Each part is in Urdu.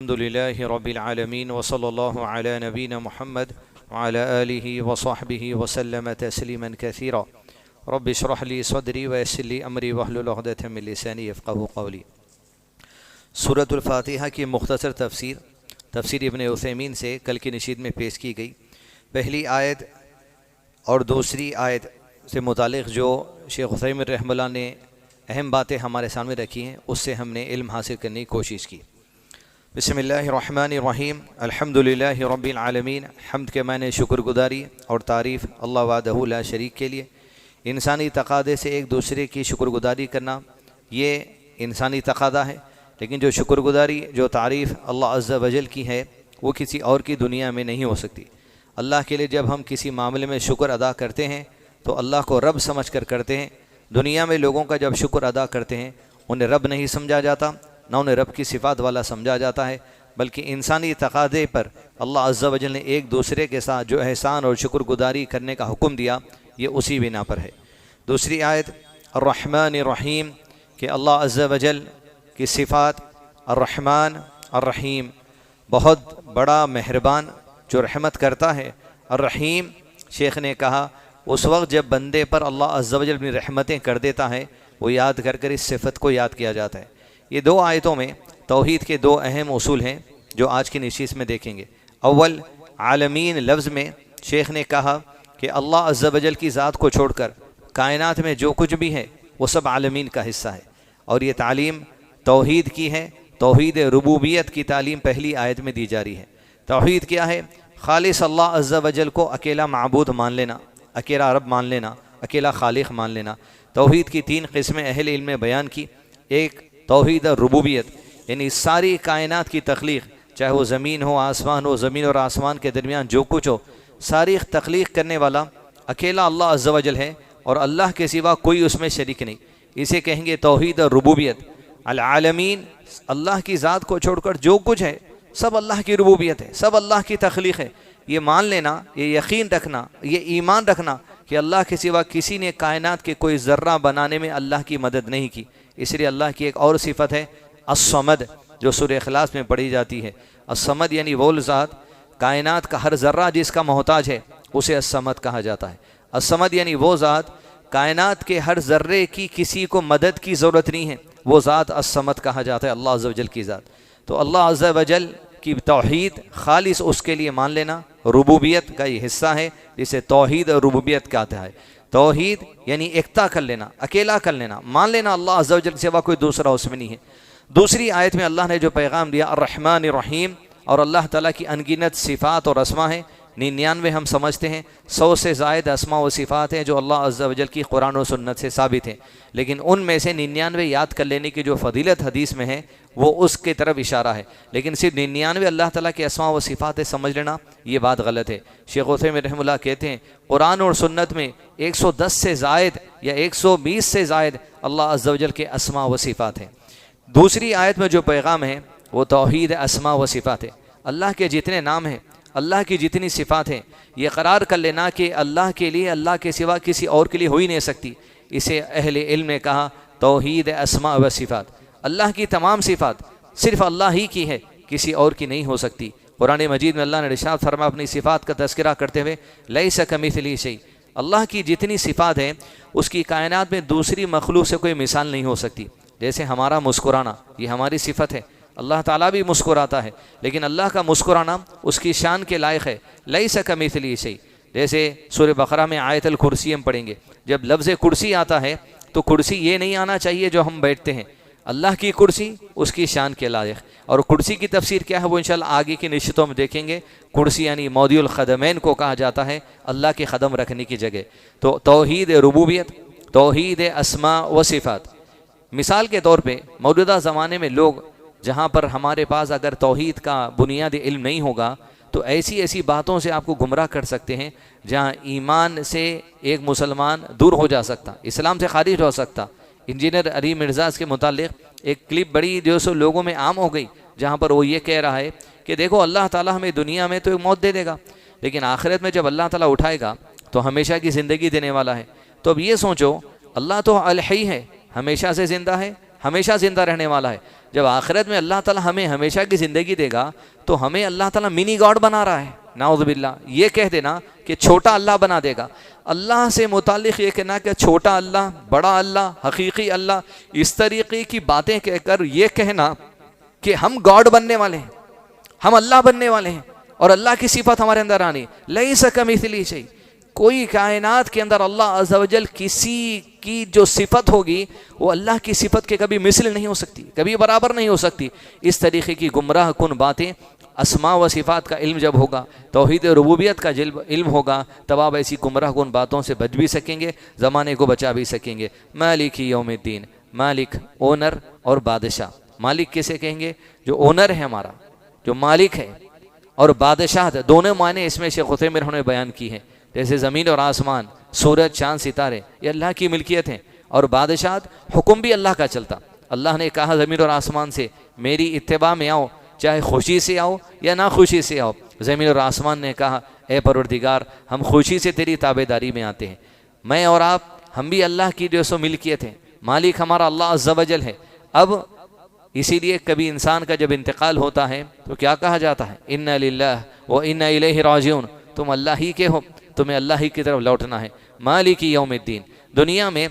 الحمدللہ رب العالمین وصلی اللہ علی نبینا محمد وعلی آلہ وصحبہ وسلم تسلیما کثیرا رب اشرح لی صدری ویسر لی امری واحلل عقدۃ من لسانی یفقہوا قولی۔ سورۃ الفاتحہ کی مختصر تفسیر ابن عثیمین سے کل کی نشید میں پیش کی گئی۔ پہلی آیت اور دوسری آیت سے متعلق جو شیخ عثیمین رحمہ اللہ نے اہم باتیں ہمارے سامنے رکھی ہیں اس سے ہم نے علم حاصل کرنے کی کوشش کی۔ بسم اللہ الرحمن الرحیم، الحمدللہ رب العالمین۔ حمد کے معنی شکر گزاری اور تعریف اللہ وحدہ لا شریک کے لیے۔ انسانی تقاضے سے ایک دوسرے کی شکر گزاری کرنا یہ انسانی تقاضا ہے، لیکن جو شکر گزاری جو تعریف اللہ عز و جل کی ہے وہ کسی اور کی دنیا میں نہیں ہو سکتی۔ اللہ کے لیے جب ہم کسی معاملے میں شکر ادا کرتے ہیں تو اللہ کو رب سمجھ کر کرتے ہیں۔ دنیا میں لوگوں کا جب شکر ادا کرتے ہیں انہیں رب نہیں سمجھا جاتا، نہ انہیں رب کی صفات والا سمجھا جاتا ہے، بلکہ انسانی تقاضے پر اللہ عز و جل نے ایک دوسرے کے ساتھ جو احسان اور شکر گزاری کرنے کا حکم دیا یہ اسی بنا پر ہے۔ دوسری آیت الرحمن الرحیم کہ اللہ عز و جل کی صفات الرحمن الرحیم، بہت بڑا مہربان جو رحمت کرتا ہے۔ الرحیم شیخ نے کہا اس وقت جب بندے پر اللہ عز و جل اپنی رحمتیں کر دیتا ہے وہ یاد کر کر اس صفت کو یاد کیا جاتا ہے۔ یہ دو آیتوں میں توحید کے دو اہم اصول ہیں جو آج کی نشست میں دیکھیں گے۔ اول، عالمین لفظ میں شیخ نے کہا کہ اللہ عز و جل کی ذات کو چھوڑ کر کائنات میں جو کچھ بھی ہے وہ سب عالمین کا حصہ ہے، اور یہ تعلیم توحید کی ہے۔ توحید ربوبیت کی تعلیم پہلی آیت میں دی جا رہی ہے۔ توحید کیا ہے؟ خالص اللہ عز و جل کو اکیلا معبود مان لینا، اکیلا رب مان لینا، اکیلا خالق مان لینا۔ توحید کی تین قسمیں اہل علم نے بیان کی۔ ایک توحید ربوبیت، یعنی ساری کائنات کی تخلیق، چاہے وہ زمین ہو آسمان ہو، زمین اور آسمان کے درمیان جو کچھ ہو، ساری تخلیق کرنے والا اکیلا اللہ عز و جل ہے اور اللہ کے سوا کوئی اس میں شریک نہیں۔ اسے کہیں گے توحید ربوبیت۔ العالمین، اللہ کی ذات کو چھوڑ کر جو کچھ ہے سب اللہ کی ربوبیت ہے، سب اللہ کی تخلیق ہے۔ یہ مان لینا، یہ یقین رکھنا، یہ ایمان رکھنا کہ اللہ کے سوا کسی نے کائنات کے کوئی ذرہ بنانے میں اللہ کی مدد نہیں کی۔ اس لیے اللہ کی ایک اور صفت ہے الصمد، جو سورہ اخلاص میں پڑھی جاتی ہے۔ الصمد یعنی وہ ذات کائنات کا ہر ذرہ جس کا محتاج ہے اسے الصمد کہا جاتا ہے۔ الصمد یعنی وہ ذات کائنات کے ہر ذرے کی کسی کو مدد کی ضرورت نہیں ہے، وہ ذات الصمد کہا جاتا ہے، اللہ عز و جل کی ذات۔ تو اللہ عز و جل کی توحید خالص اس کے لیے مان لینا ربوبیت کا یہ حصہ ہے، جسے توحید ربوبیت کہتا ہے۔ توحید یعنی اکتا کر لینا، اکیلا کر لینا، مان لینا اللہ عز و جل کے سوا کوئی دوسرا اس میں نہیں ہے۔ دوسری آیت میں اللہ نے جو پیغام دیا الرحمن الرحیم، اور اللہ تعالیٰ کی انگنت صفات اور اسما ہیں، 99 ہم سمجھتے ہیں، 100 سے زائد اسما و صفات ہیں جو اللہ عز و جل کی قرآن و سنت سے ثابت ہیں، لیکن ان میں سے 99 یاد کر لینے کی جو فضیلت حدیث میں ہے وہ اس کی طرف اشارہ ہے، لیکن صرف 99 اللہ تعالیٰ کے اسما و صفات سمجھ لینا یہ بات غلط ہے۔ شیخ عثیمین رحمہ اللہ کہتے ہیں قرآن اور سنت میں 110 سے زائد یا 120 سے زائد اللہ عز و جل کے اسما و صفات ہیں۔ دوسری آیت میں جو پیغام ہے وہ توحید اسما و صفات ہے۔ اللہ کے جتنے نام ہیں، اللہ کی جتنی صفات ہیں، یہ قرار کر لینا کہ اللہ کے لیے اللہ کے سوا کسی اور کے لیے ہو ہی نہیں سکتی۔ اسے اہل علم نے کہا توحید اسما و صفات۔ اللہ کی تمام صفات صرف اللہ ہی کی ہے، کسی اور کی نہیں ہو سکتی۔ قرآن مجید میں اللہ نے ارشاد فرمایا اپنی صفات کا تذکرہ کرتے ہوئے لیس کمثلہ شیء، اللہ کی جتنی صفات ہیں اس کی کائنات میں دوسری مخلوق سے کوئی مثال نہیں ہو سکتی۔ جیسے ہمارا مسکرانا یہ ہماری صفت ہے، اللہ تعالیٰ بھی مسکراتا ہے، لیکن اللہ کا مسکرانا اس کی شان کے لائق ہے، لیس کمثلہ شیء۔ جیسے سورہ بقرہ میں آیت الکرسی ہم پڑھیں گے، جب لفظ کرسی آتا ہے تو کرسی یہ نہیں آنا چاہیے جو ہم بیٹھتے ہیں، اللہ کی کرسی اس کی شان کے لائق۔ اور کرسی کی تفسیر کیا ہے وہ انشاءاللہ آگے کی نشستوں میں دیکھیں گے۔ کرسی یعنی موضع القدمین کو کہا جاتا ہے، اللہ کے قدم رکھنے کی جگہ۔ تو توحید ربوبیت، توحید اسماء و صفات۔ مثال کے طور پہ موجودہ زمانے میں لوگ جہاں پر ہمارے پاس اگر توحید کا بنیادی علم نہیں ہوگا تو ایسی باتوں سے آپ کو گمراہ کر سکتے ہیں جہاں ایمان سے ایک مسلمان دور ہو جا سکتا، اسلام سے خارج ہو سکتا۔ انجینئر علی مرزا کے متعلق ایک کلپ بڑی جو سو لوگوں میں عام ہو گئی، جہاں پر وہ یہ کہہ رہا ہے کہ دیکھو اللہ تعالیٰ ہمیں دنیا میں تو ایک موت دے دے گا، لیکن آخرت میں جب اللہ تعالیٰ اٹھائے گا تو ہمیشہ کی زندگی دینے والا ہے۔ تو اب یہ سوچو اللہ تو الحی ہے، ہمیشہ سے زندہ ہے، ہمیشہ زندہ رہنے والا ہے، جب آخرت میں اللہ تعالیٰ ہمیں ہمیشہ کی زندگی دے گا تو ہمیں اللہ تعالیٰ منی گاڈ بنا رہا ہے، نعوذ باللہ۔ یہ کہہ دینا کہ چھوٹا اللہ بنا دے گا، اللہ سے متعلق یہ کہنا کہ چھوٹا اللہ، بڑا اللہ، حقیقی اللہ، اس طریقے کی باتیں کہہ کر یہ کہنا کہ ہم گاڈ بننے والے ہیں، ہم اللہ بننے والے ہیں، اور اللہ کی صفت ہمارے اندر آنی، لیس کمثلہ شیء۔ کوئی کائنات کے اندر اللہ عز و جل کسی کی جو صفت ہوگی وہ اللہ کی صفت کے کبھی مثل نہیں ہو سکتی، کبھی برابر نہیں ہو سکتی۔ اس طریقے کی گمراہ کن باتیں، اسماء و صفات کا علم جب ہوگا، توحید ربوبیت کا علم ہوگا، تب آپ ایسی گمراہ کن باتوں سے بچ بھی سکیں گے، زمانے کو بچا بھی سکیں گے۔ مالک یوم الدین، مالک اونر اور بادشاہ۔ مالک کسے کہیں گے؟ جو اونر ہے ہمارا، جو مالک ہے، اور بادشاہ، دونوں معنی اس میں شیخ عثیمین نے بیان کی ہیں۔ جیسے زمین اور آسمان، سورج، چاند، ستارے، یہ اللہ کی ملکیت ہیں، اور بادشاہت، حکم بھی اللہ کا چلتا۔ اللہ نے کہا زمین اور آسمان سے میری اتباع میں آؤ، چاہے خوشی سے آؤ یا نہ خوشی سے آؤ۔ زمین اور آسمان نے کہا اے پروردگار ہم خوشی سے تیری تابعداری میں آتے ہیں۔ میں اور آپ، ہم بھی اللہ کی جو سو ملکیت ہیں، مالک ہمارا اللہ عز و جل ہے۔ اب اسی لیے کبھی انسان کا جب انتقال ہوتا ہے تو کیا کہا جاتا ہے؟ انا للہ و انا الیہ راجعون، تم اللہ ہی کے ہو، تمہیں اللہ ہی کی طرف لوٹنا ہے۔ مالک یوم الدین۔ دنیا میں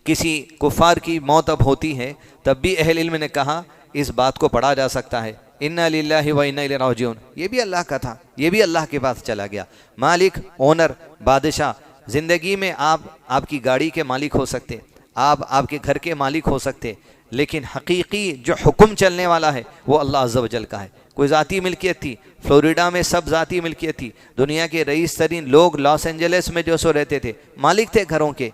کسی کفار کی موت اب ہوتی ہے تب بھی اہل علم نے کہا اس بات کو پڑھا جا سکتا ہے، انا للہ و انا الیہ راجعون، یہ بھی اللہ کا تھا، یہ بھی اللہ کے پاس چلا گیا۔ مالک، اونر، بادشاہ۔ زندگی میں آپ کی گاڑی کے مالک ہو سکتے، آپ کے گھر کے مالک ہو سکتے، لیکن حقیقی جو حکم چلنے والا ہے وہ اللہ عز و جل کا ہے۔ کوئی ذاتی ملکیت تھی، فلوریڈا میں سب ذاتی ملکیت تھی، دنیا کے رئیس ترین لوگ لاس اینجلس میں جو سو رہتے تھے، مالک تھے گھروں کے،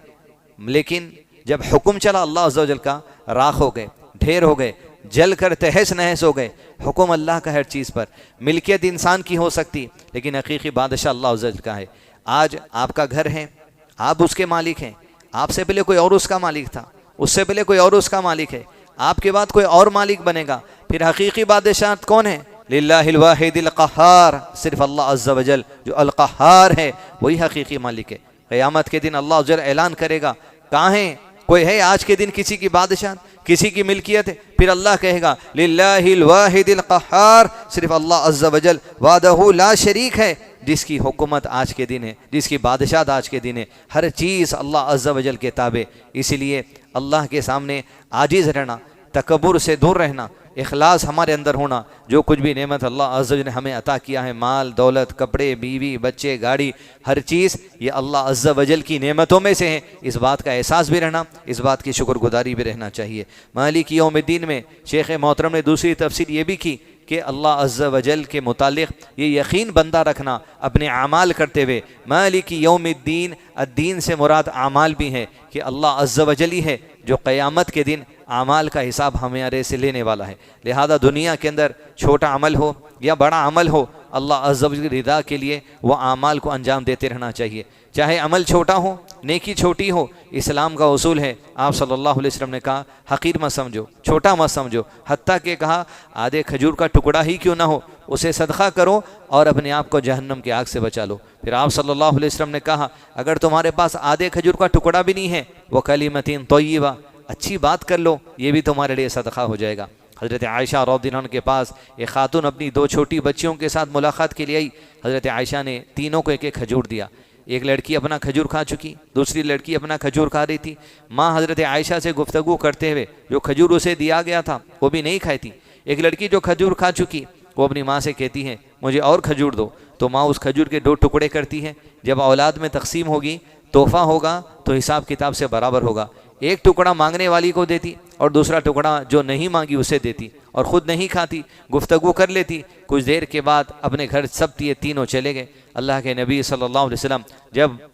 لیکن جب حکم چلا اللہ عز و جل کا، راکھ ہو گئے، ڈھیر ہو گئے، جل کر تہس نہس ہو گئے۔ حکم اللہ کا ہر چیز پر، ملکیت انسان کی ہو سکتی لیکن حقیقی بادشاہ اللہ عز و جل کا ہے۔ آج آپ کا گھر ہے، آپ اس کے مالک ہیں، آپ سے پہلے کوئی اور اس کا مالک تھا، اس سے پہلے کوئی اور اس کا مالک ہے، آپ کے بعد کوئی اور مالک بنے گا۔ پھر حقیقی بادشاہت کون ہے؟ للہ الواحد القہار، صرف اللہ عز و جل جو القہار ہے وہی حقیقی مالک ہے۔ قیامت کے دن اللہ عز و جل اعلان کرے گا، کہاں ہیں؟ کوئی ہے آج کے دن کسی کی بادشاہت، کسی کی ملکیت ہے؟ پھر اللہ کہے گا للہ الواحد القہار، صرف اللہ عز و جل وحدہ لا شریک ہے، جس کی حکومت آج کے دن ہے، جس کی بادشاہت آج کے دن ہے، ہر چیز اللہ عز و جل کے تابع۔ اسی لیے اللہ کے سامنے عاجز رہنا، تکبر سے دور رہنا، اخلاص ہمارے اندر ہونا، جو کچھ بھی نعمت اللہ عز و جل نے ہمیں عطا کیا ہے، مال، دولت، کپڑے، بیوی، بچے، گاڑی، ہر چیز یہ اللہ عز و جل کی نعمتوں میں سے ہے، اس بات کا احساس بھی رہنا، اس بات کی شکر گزاری بھی رہنا چاہیے۔ مالک یوم الدین میں شیخ محترم نے دوسری تفسیر یہ بھی کی کہ اللہ عز و جل کے متعلق یہ یقین بندہ رکھنا اپنے اعمال کرتے ہوئے، مالک یوم الدین، الدین سے مراد اعمال بھی ہے کہ اللہ عز و جل ہی ہے جو قیامت کے دن اعمال کا حساب ہمارے سے لینے والا ہے۔ لہذا دنیا کے اندر چھوٹا عمل ہو یا بڑا عمل ہو، اللہ عز و جل کی رضا کے لیے وہ اعمال کو انجام دیتے رہنا چاہیے، چاہے عمل چھوٹا ہو، نیکی چھوٹی ہو۔ اسلام کا اصول ہے، آپ صلی اللہ علیہ وسلم نے کہا حقیر مت سمجھو، چھوٹا مت سمجھو، حتیٰ کہ کہا آدھے کھجور کا ٹکڑا ہی کیوں نہ ہو اسے صدقہ کرو اور اپنے آپ کو جہنم کی آگ سے بچا لو۔ پھر آپ صلی اللہ علیہ وسلم نے کہا اگر تمہارے پاس آدھے کھجور کا ٹکڑا بھی نہیں ہے، وہ کلمتین طیبہ، اچھی بات کر لو، یہ بھی تمہارے لیے صدقہ ہو جائے گا۔ حضرت عائشہ رضی اللہ عنہ کے پاس ایک خاتون اپنی 2 چھوٹی بچیوں کے ساتھ ملاقات کے لیے آئی۔ حضرت عائشہ نے تینوں کو ایک ایک کھجور دیا۔ ایک لڑکی اپنا کھجور کھا چکی، دوسری لڑکی اپنا کھجور کھا رہی تھی۔ ماں حضرت عائشہ سے گفتگو کرتے ہوئے جو کھجور اسے دیا گیا تھا وہ بھی نہیں کھائی تھی۔ ایک لڑکی جو کھجور کھا چکی وہ اپنی ماں سے کہتی ہے مجھے اور کھجور دو، تو ماں اس کھجور کے 2 ٹکڑے کرتی ہے۔ جب اولاد میں تقسیم ہوگی، تحفہ ہوگا تو حساب کتاب سے برابر ہوگا، ایک ٹکڑا مانگنے والی کو دیتی اور دوسرا ٹکڑا جو نہیں مانگی اسے دیتی، اور خود نہیں کھاتی، گفتگو کر لیتی۔ کچھ دیر کے بعد اپنے گھر سب یہ تینوں چلے گئے۔ اللہ کے نبی صلی اللہ علیہ وسلم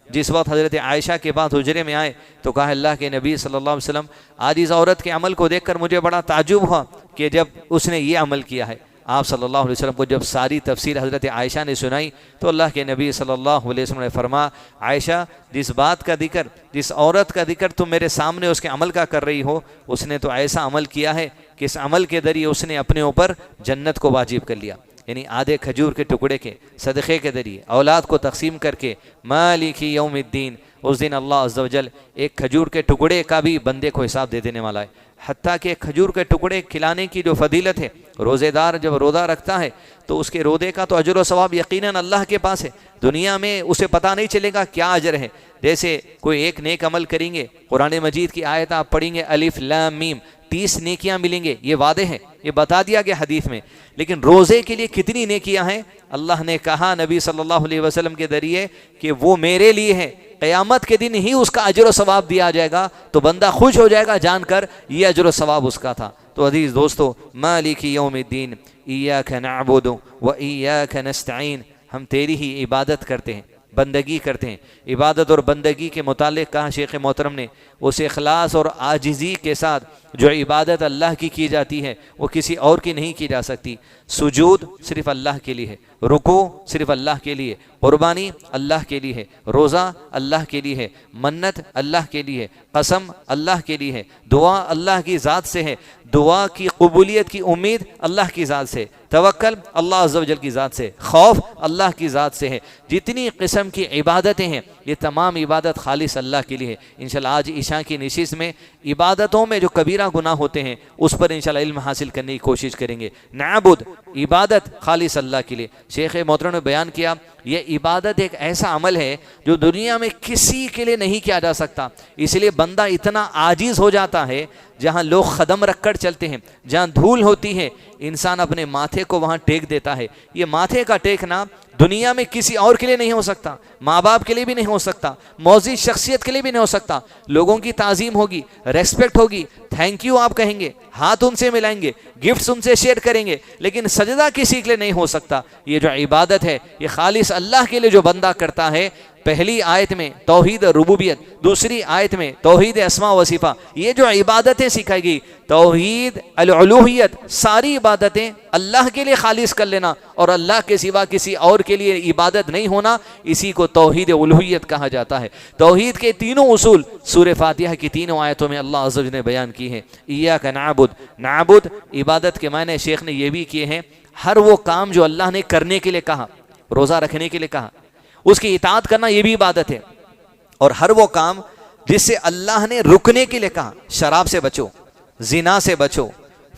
جس وقت حضرت عائشہ کے بعد حجرے میں آئے تو کہا اللہ کے نبی صلی اللہ علیہ وسلم آج اس عورت کے عمل کو دیکھ کر مجھے بڑا تعجب ہوا کہ جب اس نے یہ عمل کیا ہے۔ آپ صلی اللہ علیہ وسلم کو جب ساری تفصیل حضرت عائشہ نے سنائی تو اللہ کے نبی صلی اللہ علیہ وسلم نے فرمایا عائشہ جس بات کا ذکر، جس عورت کا ذکر تم میرے سامنے اس کے عمل کا کر رہی ہو، اس نے تو ایسا عمل کیا ہے کہ اس عمل کے ذریعے اس نے اپنے اوپر جنت کو واجب کر لیا۔ یعنی آدھے کھجور کے ٹکڑے کے صدقے کے ذریعے اولاد کو تقسیم کر کے مالک یوم الدین، اس دن اللہ عز و جل ایک کھجور کے ٹکڑے کا بھی بندے کو حساب دے دینے والا ہے۔ حتیٰ کہ کھجور کے ٹکڑے کھلانے کی جو فضیلت ہے، روزے دار جب روزہ رکھتا ہے تو اس کے روزے کا تو اجر و ثواب یقیناً اللہ کے پاس ہے، دنیا میں اسے پتہ نہیں چلے گا کیا اجر ہے۔ جیسے کوئی ایک نیک عمل کریں گے، قرآن مجید کی آیت آپ پڑھیں گے الف لام میم، 30 نیکیاں ملیں گے، یہ وعدے ہیں، یہ بتا دیا گیا حدیث میں۔ لیکن روزے کے لیے کتنی نیکیاں ہیں؟ اللہ نے کہا نبی صلی اللہ علیہ وسلم کے ذریعے کہ وہ میرے لیے ہے، قیامت کے دن ہی اس کا اجر و ثواب دیا جائے گا، تو بندہ خوش ہو جائے گا جان کر یہ اجر و ثواب اس کا تھا۔ تو عزیز دوستو، مالک یوم الدین ایاک نعبد و ایاک نستعین، ہم تیری ہی عبادت کرتے ہیں، بندگی کرتے ہیں۔ عبادت اور بندگی کے متعلق کہا شیخ محترم نے، اس اخلاص اور عاجزی کے ساتھ جو عبادت اللہ کی جاتی ہے وہ کسی اور کی نہیں کی جا سکتی۔ سجود صرف اللہ کے لیے ہے، رکوع صرف اللہ کے لیے، قربانی اللہ کے لیے ہے، روزہ اللہ کے لیے ہے، منت اللہ کے لیے ہے، قسم اللہ کے لیے ہے، دعا اللہ کی ذات سے ہے، دعا کی قبولیت کی امید اللہ کی ذات سے، توکل اللہ عز و جل کی ذات سے، خوف اللہ کی ذات سے ہے۔ جتنی قسم کی عبادتیں ہیں یہ تمام عبادت خالص اللہ کے لیے ہے۔ انشاءاللہ آج عشاء کی نشست میں عبادتوں میں جو کبیرہ گناہ ہوتے ہیں اس پر انشاءاللہ علم حاصل کرنے کی کوشش کریں گے۔ نعبد، عبادت خالص اللہ کے لیے۔ شیخ محترم نے بیان کیا یہ عبادت ایک ایسا عمل ہے جو دنیا میں کسی کے لیے نہیں کیا جا سکتا، اس لیے بندہ اتنا عاجز ہو جاتا ہے، جہاں لوگ قدم رکھ کر چلتے ہیں، جہاں دھول ہوتی ہے انسان اپنے ماتھے کو وہاں ٹیک دیتا ہے۔ یہ ماتھے کا ٹیکنا دنیا میں کسی اور کے لیے نہیں ہو سکتا، ماں باپ کے لیے بھی نہیں ہو سکتا، معزز شخصیت کے لیے بھی نہیں ہو سکتا۔ لوگوں کی تعظیم ہوگی، ریسپیکٹ ہوگی، تھینک یو آپ کہیں گے، ہاتھ ان سے ملائیں گے، گفٹس ان سے شیئر کریں گے، لیکن سجدہ کسی کے لیے نہیں ہو سکتا۔ یہ جو عبادت ہے یہ خالص اللہ کے لیے جو بندہ کرتا ہے، پہلی آیت میں توحید ربوبیت، دوسری آیت میں توحید اسماء و صفات، یہ جو عبادتیں سکھائی گئی، توحید الالوہیت، ساری عبادتیں اللہ کے لیے خالص کر لینا اور اللہ کے سوا کسی اور کے لیے عبادت نہیں ہونا، اسی کو توحید الوہیت کہا جاتا ہے۔ توحید کے تینوں اصول سورہ فاتحہ کی تینوں آیتوں میں اللہ عز و جل نے بیان کی ہیں۔ ایاک نعبد، نعبد عبادت کے معنی شیخ نے یہ بھی کیے ہیں، ہر وہ کام جو اللہ نے کرنے کے لیے کہا، روزہ رکھنے کے لیے کہا، اس کی اطاعت کرنا یہ بھی عبادت ہے، اور ہر وہ کام جس سے اللہ نے رکنے کے لیے کہا، شراب سے بچو، زنا سے بچو،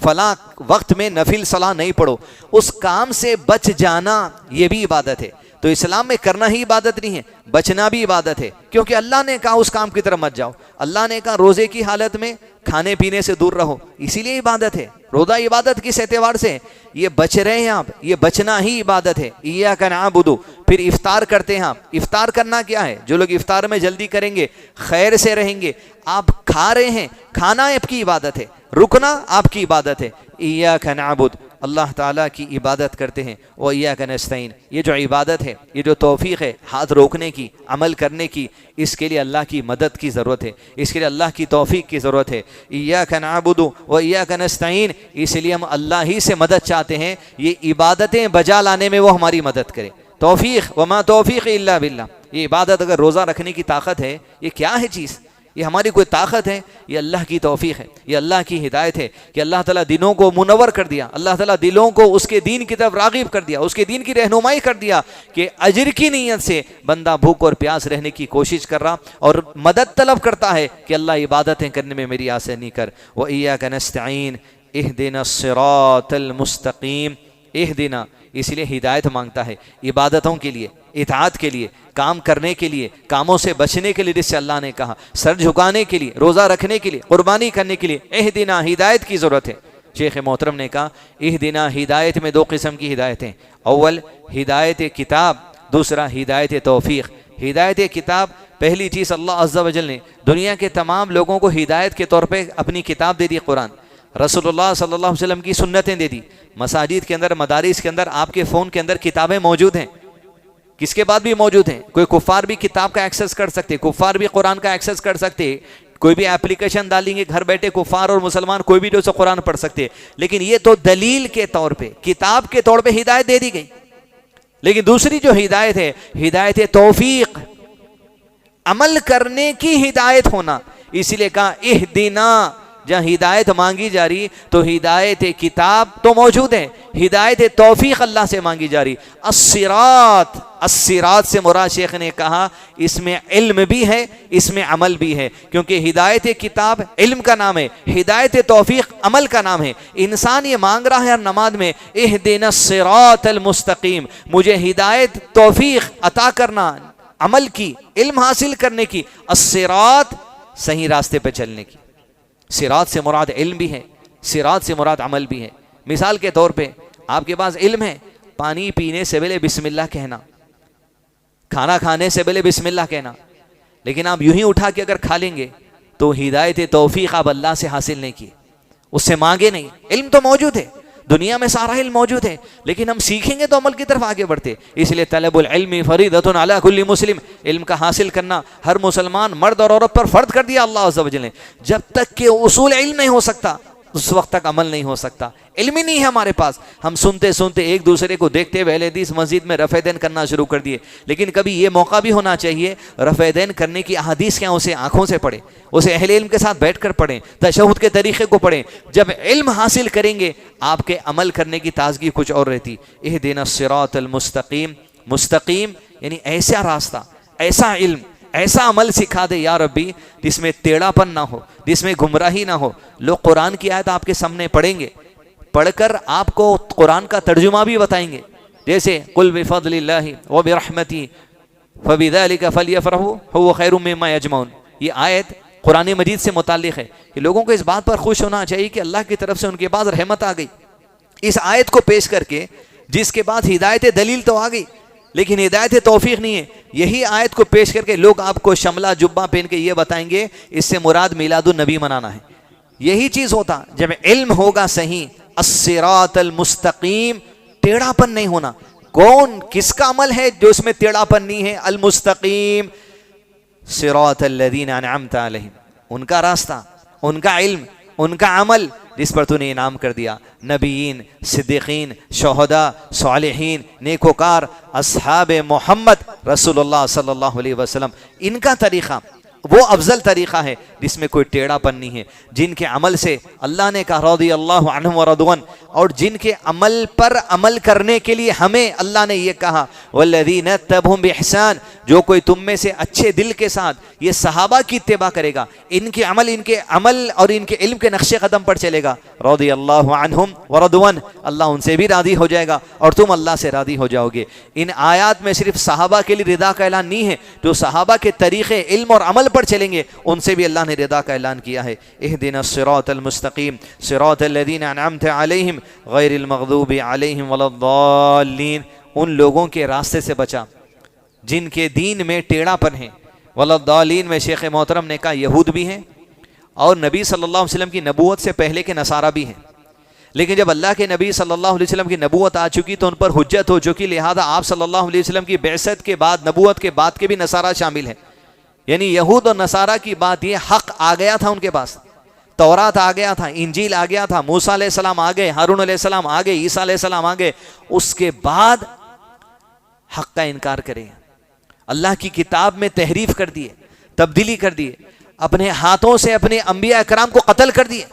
فلاں وقت میں نفل صلاح نہیں پڑھو، اس کام سے بچ جانا یہ بھی عبادت ہے۔ تو اسلام میں کرنا ہی عبادت نہیں ہے، بچنا بھی عبادت ہے، کیونکہ اللہ نے کہا اس کام کی طرف مت جاؤ، اللہ نے کہا روزے کی حالت میں کھانے پینے سے دور رہو، اسی لیے عبادت ہے۔ روزہ عبادت کس اعتبار سے؟ یہ بچ رہے ہیں آپ، یہ بچنا ہی عبادت ہے۔ ایاک نعبد، پھر افطار کرتے ہیں آپ، افطار کرنا کیا ہے؟ جو لوگ افطار میں جلدی کریں گے، خیر سے رہیں گے، آپ کھا رہے ہیں، کھانا آپ کی عبادت ہے، رکنا آپ کی عبادت ہے۔ ایاک نعبد، اللہ تعالیٰ کی عبادت کرتے ہیں، وَإِيَّاكَ نَسْتَعِينُ، یہ جو عبادت ہے، یہ جو توفیق ہے ہاتھ روکنے کی، عمل کرنے کی، اس کے لیے اللہ کی مدد کی ضرورت ہے، اس کے لیے اللہ کی توفیق کی ضرورت ہے۔ ایاک نعبد وإیاک نستعین، اس لیے ہم اللہ ہی سے مدد چاہتے ہیں، یہ عبادتیں بجا لانے میں وہ ہماری مدد کرے۔ توفیق، وما توفیق الا باللہ، یہ عبادت اگر روزہ رکھنے کی طاقت ہے، یہ کیا ہے چیز؟ یہ ہماری کوئی طاقت ہے؟ یہ اللہ کی توفیق ہے، یہ اللہ کی ہدایت ہے کہ اللہ تعالیٰ دلوں کو منور کر دیا، اللہ تعالیٰ دلوں کو اس کے دین کی طرف راغب کر دیا، اس کے دین کی رہنمائی کر دیا کہ اجر کی نیت سے بندہ بھوک اور پیاس رہنے کی کوشش کر رہا اور مدد طلب کرتا ہے کہ اللہ عبادتیں کرنے میں میری آسانی کر۔ وإیاک نستعین اہدنا الصراط المستقیم، اہدنا اس لیے ہدایت مانگتا ہے عبادتوں کے لیے، اطاعت کے لیے، کام کرنے کے لیے، کاموں سے بچنے کے لیے جس سے اللہ نے کہا، سر جھکانے کے لیے، روزہ رکھنے کے لیے، قربانی کرنے کے لیے، اہدنا ہدایت کی ضرورت ہے۔ شیخ محترم نے کہا اہدنا، ہدایت میں دو قسم کی ہدایتیں، اول ہدایت کتاب، دوسرا ہدایت توفیق۔ ہدایت کتاب، پہلی چیز اللہ عز و جل نے دنیا کے تمام لوگوں کو ہدایت کے طور پہ اپنی کتاب دے دی، قرآن، رسول اللہ صلی اللہ علیہ وسلم کی سنتیں دے دی۔ مساجد کے اندر، مدارس کے اندر، آپ کے فون کے اندر کتابیں موجود ہیں، کس کے بعد بھی موجود ہیں، کوئی کفار بھی کتاب کا ایکسس کر سکتے، کفار بھی قرآن کا ایکسس کر سکتے، کوئی بھی اپلیکیشن ڈالیں گے گھر بیٹھے کفار اور مسلمان کوئی بھی جو سے قرآن پڑھ سکتے، لیکن یہ تو دلیل کے طور پہ، کتاب کے طور پہ ہدایت دے دی گئی۔ لیکن دوسری جو ہدایت ہے، ہدایت توفیق، عمل کرنے کی ہدایت ہونا، اسی لیے کہا اہدنا، جہاں ہدایت مانگی جا رہی تو ہدایت کتاب تو موجود ہے، ہدایت توفیق اللہ سے مانگی جا رہی۔ الصراط، الصراط سے مراد شیخ نے کہا اس میں علم بھی ہے، اس میں عمل بھی ہے، کیونکہ ہدایت کتاب علم کا نام ہے، ہدایت توفیق عمل کا نام ہے۔ انسان یہ مانگ رہا ہے ہر نماز میں اہدنا الصراط المستقیم، مجھے ہدایت توفیق عطا کرنا، عمل کی، علم حاصل کرنے کی، الصراط صحیح راستے پہ چلنے کی۔ صراط سے مراد علم بھی ہے، صراط سے مراد عمل بھی ہے۔ مثال کے طور پہ آپ کے پاس علم ہے، پانی پینے سے پہلے بسم اللہ کہنا، کھانا کھانے سے پہلے بسم اللہ کہنا، لیکن آپ یوں ہی اٹھا کے اگر کھا لیں گے تو ہدایت توفیق آپ اللہ سے حاصل نہیں کی، اس سے مانگے نہیں۔ علم تو موجود ہے، دنیا میں سارا علم موجود ہے، لیکن ہم سیکھیں گے تو عمل کی طرف آگے بڑھتے۔ اس لیے طلب العلم فریضۃ علی کل مسلم، علم کا حاصل کرنا ہر مسلمان مرد اور عورت پر فرض کر دیا اللہ عز و جل نے۔ جب تک کہ اصول علم نہیں ہو سکتا اس وقت تک عمل نہیں ہو سکتا۔ علم ہی نہیں ہے ہمارے پاس، ہم سنتے سنتے ایک دوسرے کو دیکھتے ہوئے اہل حدیث مسجد میں رفع دین کرنا شروع کر دیے، لیکن کبھی یہ موقع بھی ہونا چاہیے رفع دین کرنے کی احادیث کیا اسے آنکھوں سے پڑھیں، اسے اہل علم کے ساتھ بیٹھ کر پڑھیں، تشہد کے طریقے کو پڑھیں۔ جب علم حاصل کریں گے آپ کے عمل کرنے کی تازگی کچھ اور رہتی۔ اہدنا الصراط المستقیم، مستقیم یعنی ایسا راستہ، ایسا علم، ایسا عمل سکھا دے یا ربی جس میں ٹیڑھا پن نہ ہو، جس میں گمراہی نہ ہو۔ لوگ قرآن کی آیت آپ کے سامنے پڑھیں گے، پڑھ کر آپ کو قرآن کا ترجمہ بھی بتائیں گے، جیسے قل بفضل اللہ وبرحمتہ فبذلک فلیفرحوا هو خیر مما یجمعون۔ یہ آیت قرآن مجید سے متعلق ہے کہ لوگوں کو اس بات پر خوش ہونا چاہیے کہ اللہ کی طرف سے ان کے پاس رحمت آ گئی۔ اس آیت کو پیش کر کے جس کے بعد ہدایت دلیل تو آ گئی لیکن ہدایت توفیق نہیں ہے، یہی آیت کو پیش کر کے لوگ آپ کو شملہ جبہ پہن کے یہ بتائیں گے اس سے مراد میلاد النبی منانا ہے۔ یہی چیز ہوتا جب علم ہوگا صحیح، الصراط المستقیم، ٹیڑھا پن نہیں ہونا۔ کون کس کا عمل ہے جو اس میں ٹیڑھا پن نہیں ہے؟ المستقیم، صراط الذین انعمت علیہم، ان کا راستہ، ان کا علم، ان کا عمل جس پر تو نے انعام کر دیا، نبیین، صدیقین، شہداء، صالحین، نیکوکار، اصحاب محمد رسول اللہ صلی اللہ علیہ وسلم، ان کا طریقہ وہ افضل طریقہ ہے جس میں کوئی ٹیڑھا پن نہیں ہے، جن کے عمل سے اللہ نے کہا رضی اللہ عنہم ورضوان، اور جن کے عمل پر عمل کرنے کے لیے ہمیں اللہ نے یہ کہا والذین اتبعوہم بإحسان، جو کوئی تم میں سے اچھے دل کے ساتھ یہ صحابہ کی اتباع کرے گا، ان کے عمل اور ان کے علم کے نقش قدم پر چلے گا، رضی اللہ عنہم ورضوان، اللہ ان سے بھی راضی ہو جائے گا اور تم اللہ سے راضی ہو جاؤ گے۔ ان آیات میں صرف صحابہ کے لیے رضا کا اعلان نہیں ہے، جو صحابہ کے طریقے علم اور عمل پر چلیں گے ان سے بھی اللہ نے رضا کا اعلان کیا ہے۔ اہدنا الصراط المستقیم صراط الذین انعمت علیہم غیر المغضوب علیہم ولا الضالین، ان لوگوں کے راستے سے بچا جن کے دین میں ٹیڑھا پن ہے۔ ولا الضالین میں شیخ محترم نے کہا یہود بھی ہیں اور نبی صلی اللہ علیہ وسلم کی نبوت سے پہلے کے نصارہ بھی ہیں، لیکن جب اللہ کے نبی صلی اللہ علیہ وسلم کی نبوت آ چکی تو ان پر حجت ہو چکی، لہذا آپ صلی اللہ علیہ وسلم کی بعثت کے بعد، نبوت کے بعد کے بھی نصارہ شامل ہیں۔ یعنی یہود اور نصارہ کی بات یہ، حق آ گیا تھا ان کے پاس، تورات آ گیا تھا، انجیل آ گیا تھا، موسیٰ علیہ السلام آ گئے، ہارون علیہ السلام آ گئے، عیسیٰ علیہ السلام آ گئے، اس کے بعد حق کا انکار کریں، اللہ کی کتاب میں تحریف کر دیے، تبدیلی کر دیے، اپنے ہاتھوں سے اپنے انبیاء اکرام کو قتل کر دیے۔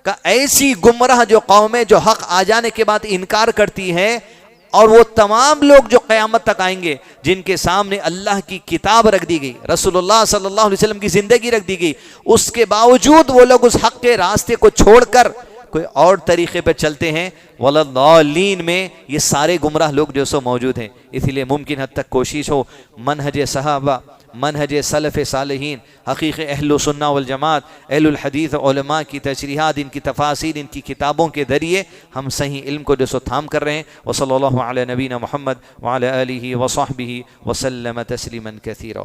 کہ ایسی گمراہ جو قومیں جو حق آ جانے کے بعد انکار کرتی ہے، اور وہ تمام لوگ جو قیامت تک آئیں گے جن کے سامنے اللہ کی کتاب رکھ دی گئی، رسول اللہ صلی اللہ علیہ وسلم کی زندگی رکھ دی گئی، اس کے باوجود وہ لوگ اس حق کے راستے کو چھوڑ کر کوئی اور طریقے پہ چلتے ہیں، والضالین میں یہ سارے گمراہ لوگ جو سو موجود ہیں۔ اس لیے ممکن حد تک کوشش ہو منہج صحابہ، منہج سلف صالحین، حقیقی اہل سنہ والجماعت، اہل الحدیث علماء کی تشریحات، ان کی تفاسیر، ان کی کتابوں کے ذریعے ہم صحیح علم کو جو سو تھام کر رہے ہیں۔ وصلی اللہ علی نبینا محمد وعلی آلہ وصحبہ وسلم تسلیما کثیرا۔